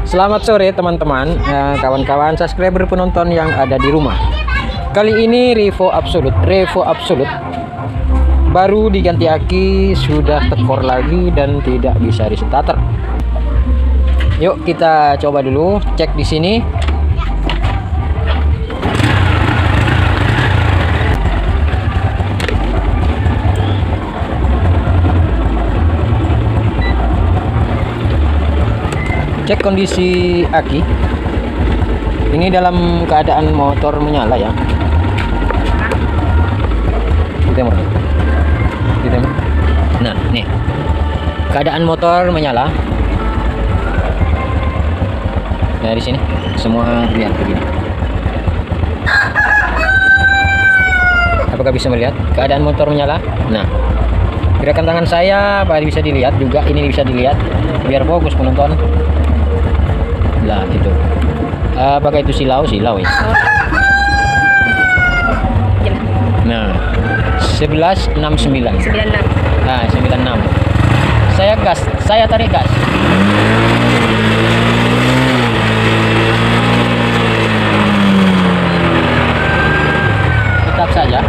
Selamat sore teman-teman, kawan-kawan subscriber penonton yang ada di rumah. Kali ini Revo Absolute baru diganti aki, sudah tekor lagi dan tidak bisa di starter. Yuk kita coba dulu cek di sini. Cek kondisi aki. Ini dalam keadaan motor menyala ya. Nah, nih. Keadaan motor menyala. Dari sini semua lihat begini. Apakah bisa melihat keadaan motor menyala? Nah, gerakan tangan saya apa bisa dilihat juga, ini bisa dilihat biar fokus penonton. Lah itu. Apakah itu silau ya? Nah, 1169. 96. Nah, 96. Saya tarik gas. Tetap saja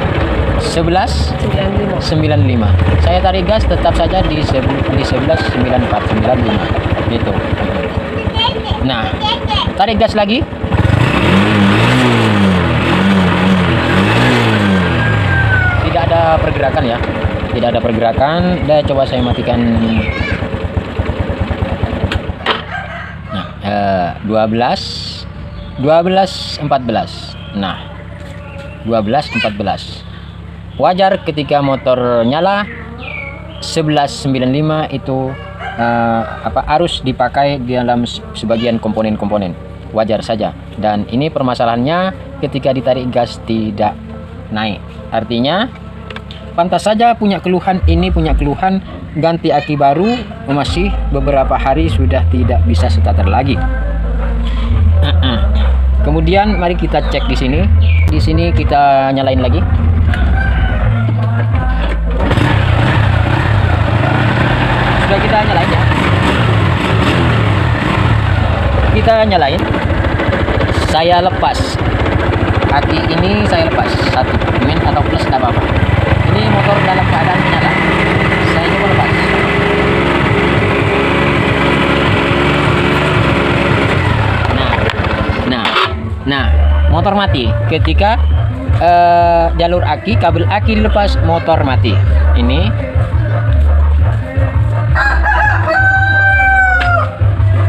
1195. Saya tarik gas tetap saja di 1194 95 gitu. Nah, tarik gas lagi. Tidak ada pergerakan ya. Tidak ada pergerakan. Dan coba saya matikan. Nah, 12 14. Nah, 12 14. Wajar ketika motor nyala 1195 itu harus dipakai di dalam sebagian komponen-komponen, wajar saja. Dan ini permasalahannya ketika ditarik gas tidak naik, artinya pantas saja punya keluhan ganti aki baru masih beberapa hari sudah tidak bisa starter lagi. Kemudian mari kita cek di sini. Di sini kita nyalain lagi. Sudah kita nyalain ya. Kita nyalain. Saya lepas. Aki ini saya lepas. 1 min atau plus tidak apa-apa. Ini motor dalam keadaan menyala. Saya coba lepas. Nah, motor mati. Ketika jalur aki, kabel aki dilepas, motor mati. Ini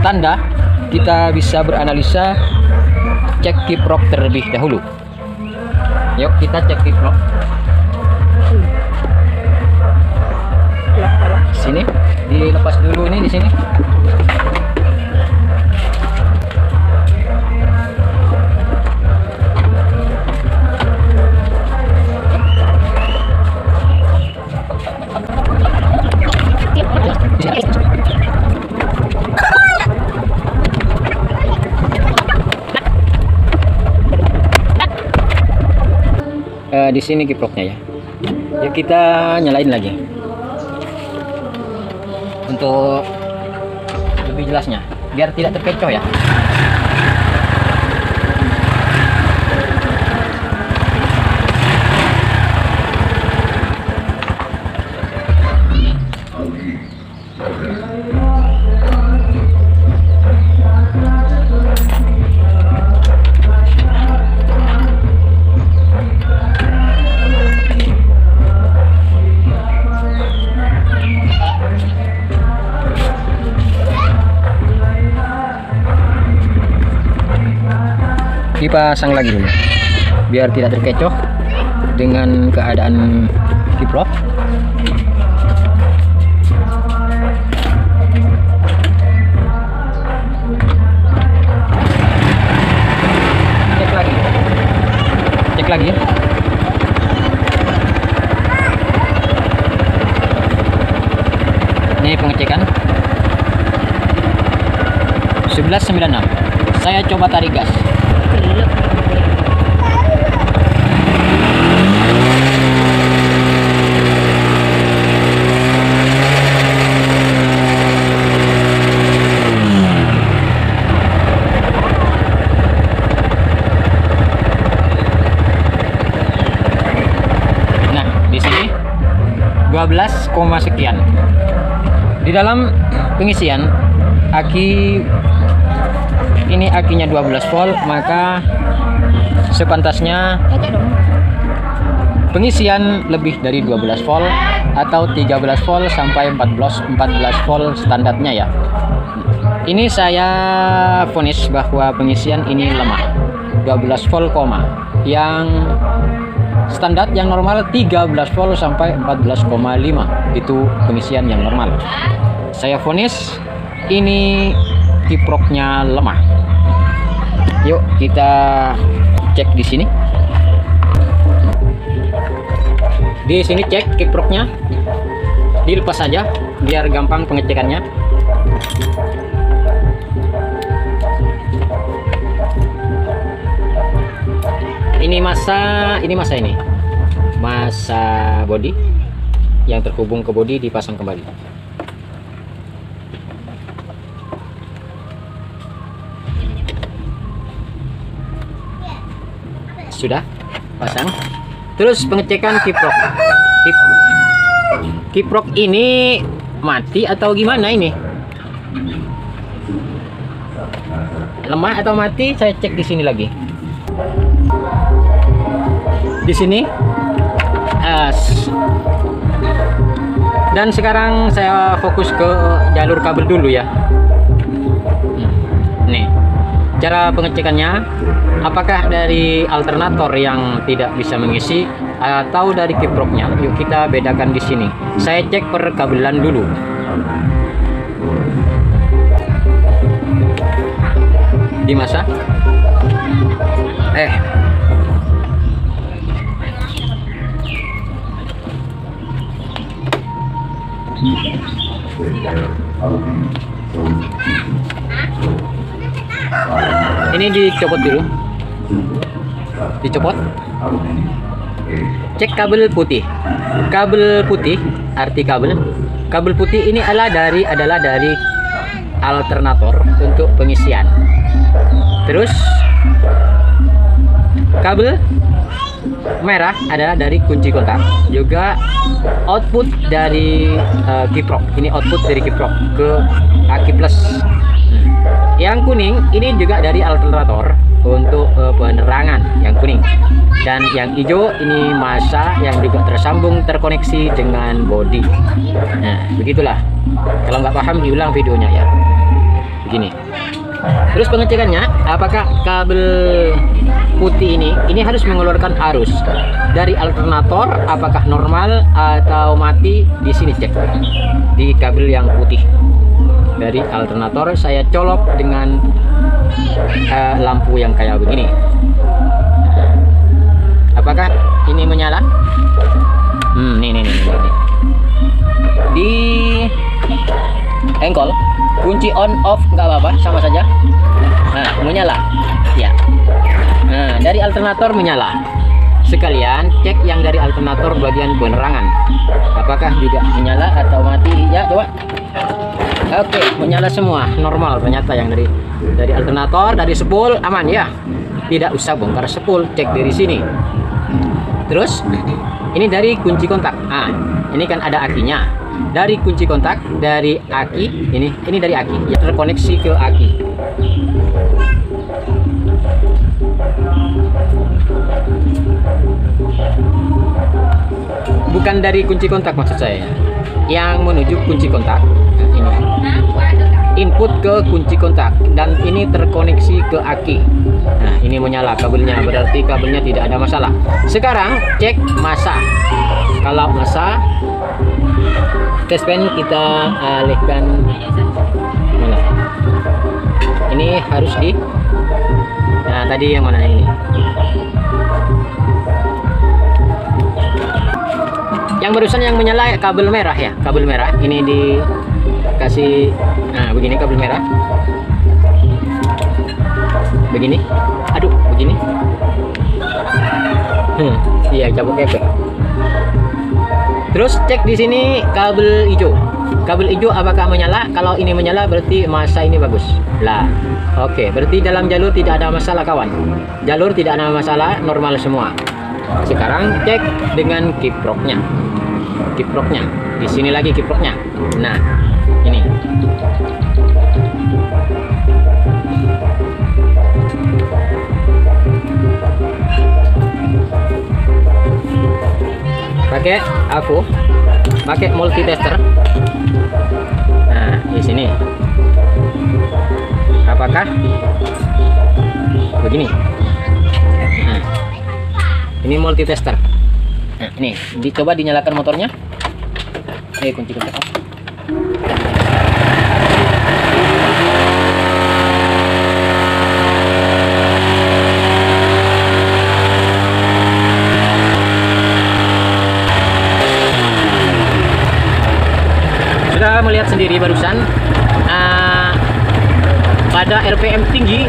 tanda kita bisa beranalisa. Cek kiprok terlebih dahulu. Yuk kita cek kiprok. Sini dilepas dulu, ini di sini. Di sini kiproknya ya. Ya kita nyalain lagi untuk lebih jelasnya biar tidak terkecoh ya. Dipasang lagi dulu biar tidak terkecoh dengan keadaan kiprok. Cek lagi ya. Ini pengecekan 1196. Saya coba tarik gas. sekian. Di dalam pengisian aki ini akinya 12 volt, maka sepantasnya pengisian lebih dari 12 volt atau 13 volt sampai 14 volt standarnya ya. Ini saya vonis bahwa pengisian ini lemah 12 volt, yang standar yang normal 13 volt sampai 14,5 itu pengisian yang normal. Saya vonis ini kiproknya lemah. Yuk kita cek di sini. Di sini cek kiproknya, dilepas saja biar gampang pengecekannya. Ini masa body yang terhubung ke body dipasang kembali. Sudah pasang. Terus pengecekan kiprok. Kiprok ini mati atau gimana ini? Lemah atau mati? Saya cek di sini lagi. Di sini. Dan sekarang saya fokus ke jalur kabel dulu ya. Nih. Cara pengecekannya, apakah dari alternator yang tidak bisa mengisi atau dari kiproknya? Yuk kita bedakan di sini. Saya cek perkabelan dulu. Di masa? Ini dicopot dulu. Dicopot. Cek kabel putih. Kabel putih, arti kabel putih ini adalah dari alternator untuk pengisian. Terus kabel merah adalah dari kunci kontak, juga output dari kiprok. Ini output dari kiprok ke aki plus. Yang kuning ini juga dari alternator untuk penerangan, yang kuning. Dan yang hijau ini masa yang juga terkoneksi dengan body. Nah, begitulah. Kalau nggak paham diulang videonya ya. Begini. Terus pengecekannya, apakah kabel putih ini harus mengeluarkan arus dari alternator, apakah normal atau mati? Di sini cek di kabel yang putih dari alternator. Saya colok dengan lampu yang kayak begini. Apakah ini menyala? Nih. Di engkol kunci on off nggak apa-apa, sama saja. Nah, menyala ya. Nah, dari alternator menyala. Sekalian cek yang dari alternator bagian penerangan, apakah juga menyala atau mati ya. Coba. Oke, menyala semua, normal ternyata. Yang dari alternator, dari spool aman ya, tidak usah bongkar spool, cek dari sini. Terus ini dari kunci kontak. Ini kan ada akinya. Dari kunci kontak, dari aki, ini dari aki, ya, terkoneksi ke aki. Bukan dari kunci kontak maksud saya, yang menuju kunci kontak. Ini input ke kunci kontak dan ini terkoneksi ke aki. Nah, ini menyala kabelnya, berarti kabelnya tidak ada masalah. Sekarang cek masa. Kalau masa, tespen kita alihkan mana? Ini harus di. Nah, tadi yang mana ini? Yang barusan yang menyala kabel merah ya, kabel merah. Ini dikasih, nah begini kabel merah. Begini, aduh, begini. Iya, cabut kepek. Terus cek di sini kabel hijau. Kabel hijau apakah menyala? Kalau ini menyala berarti masa ini bagus. Lah, oke, berarti dalam jalur tidak ada masalah kawan. Jalur tidak ada masalah, normal semua. Sekarang cek dengan kiproknya. di sini lagi kiproknya. Nah, ini. Pakai multitester. Nah, di sini. Apakah begini? Nah, ini multitester. Nah, ini dicoba dinyalakan motornya. Kunci kontak. Sudah melihat sendiri barusan, pada RPM tinggi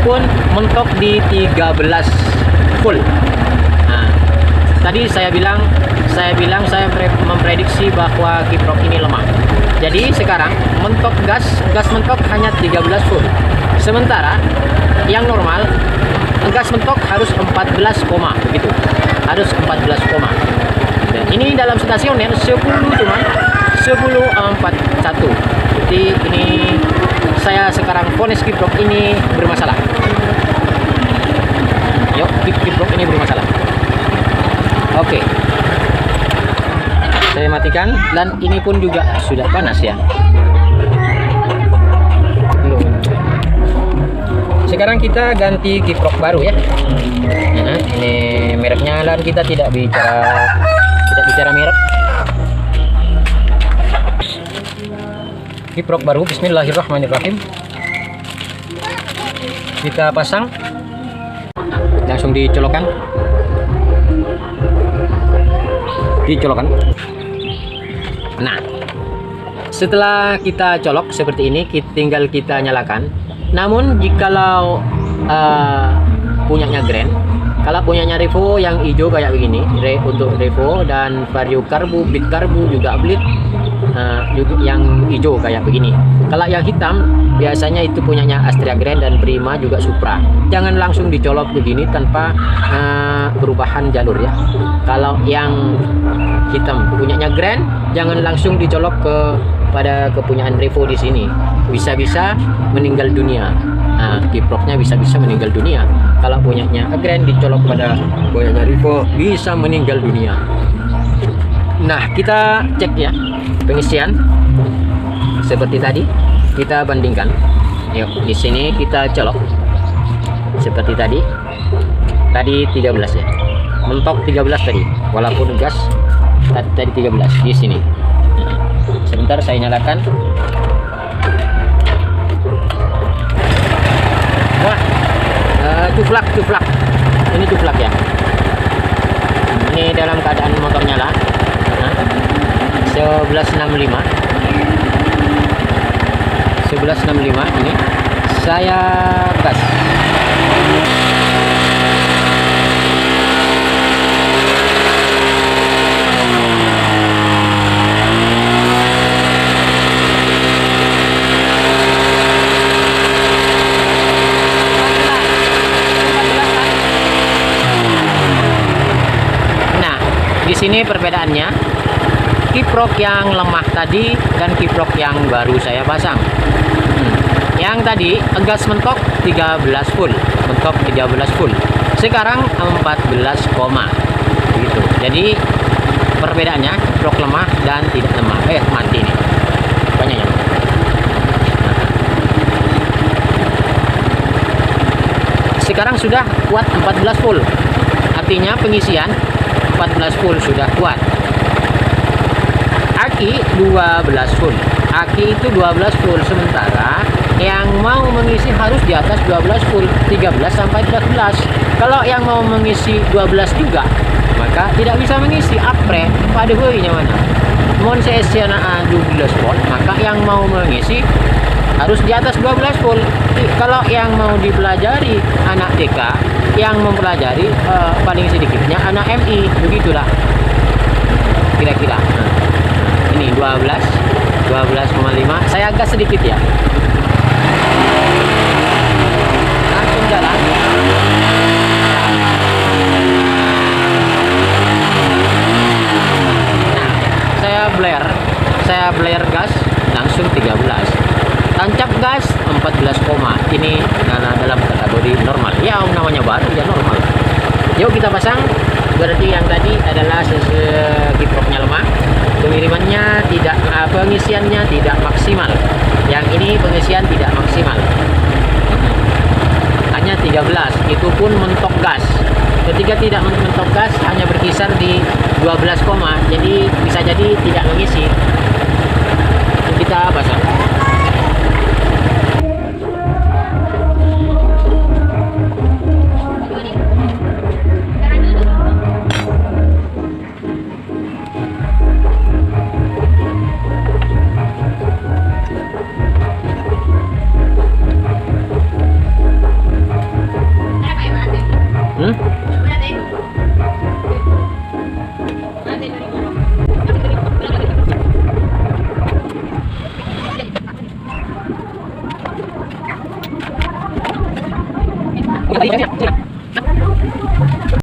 pun mentok di 13 full. Nah, tadi saya memprediksi bahwa kiprok ini lemah. Jadi sekarang mentok gas mentok hanya 13 full. Sementara yang normal gas mentok harus 14, begitu. Harus 14, dan ini dalam stasioner 10 cuman 1041. Jadi ini saya sekarang vonis kiprok ini bermasalah. Yuk, kiprok ini bermasalah. Oke. Saya matikan, dan ini pun juga sudah panas ya. Sekarang kita ganti kiprok baru ya. Nah, ini mereknya, dan kita tidak bicara merek. Kiprok baru, bismillahirrahmanirrahim. Kita pasang, langsung dicolokkan. Nah, setelah kita colok seperti ini, tinggal kita nyalakan. Namun jikalau punyanya Grand, kalau punyanya Revo yang hijau kayak begini, untuk Revo, dan Vario Karbu, Bit Karbu juga Blit, juga yang hijau kayak begini. Kalau yang hitam biasanya itu punyanya Astrea Grand dan Prima juga Supra. Jangan langsung dicolok begini tanpa perubahan jalur ya. Kalau yang hitam punyanya Grand, jangan langsung dicolok pada kepunyaan Revo di sini. Bisa-bisa meninggal dunia. Kiproknya bisa-bisa meninggal dunia. Kalau punyanya Grand dicolok pada punyanya Revo, bisa meninggal dunia. Nah, kita cek ya pengisian seperti tadi, kita bandingkan. Yuk, di sini kita colok seperti tadi 13 ya, mentok 13 tadi, walaupun gas tadi 13 di sini. Sebentar saya nyalakan. Wah, cuflak ini cuflak ya. Ini dalam keadaan motor nyala. 1165 ini saya gas. Nah, di sini perbedaannya. Kiprok yang lemah tadi dan kiprok yang baru saya pasang. Yang tadi gas mentok 13 full, sekarang 14, gitu. Jadi perbedaannya kiprok lemah dan tidak lemah. Mati nih banyak ya. Sekarang sudah kuat 14 full, artinya pengisian 14 full sudah kuat. Aki 12 full. Aki itu 12 full, sementara yang mau mengisi harus di atas 12 full, 13 sampai 14. Kalau yang mau mengisi 12 juga, maka tidak bisa mengisi apre pada nya mana. Mon sesiana 12 volt, maka yang mau mengisi harus di atas 12 full. Kalau yang mau dipelajari anak TK, yang mempelajari paling sedikitnya anak MI, begitulah kira-kira. Ini 12,5. Saya gas sedikit ya. Langsung jalan. Nah, 14 koma. Ini dalam kategori normal. Ya namanya baru ya normal. Yuk kita pasang. Berarti yang tadi adalah segi propnya lemah, pengirimannya tidak, pengisiannya tidak maksimal. Yang ini pengisian tidak maksimal, hanya 13. Itu pun mentok gas. Ketika tidak mentok gas hanya berkisar di 12 koma. Jadi bisa jadi tidak mengisi. Kita pasang. Hmm?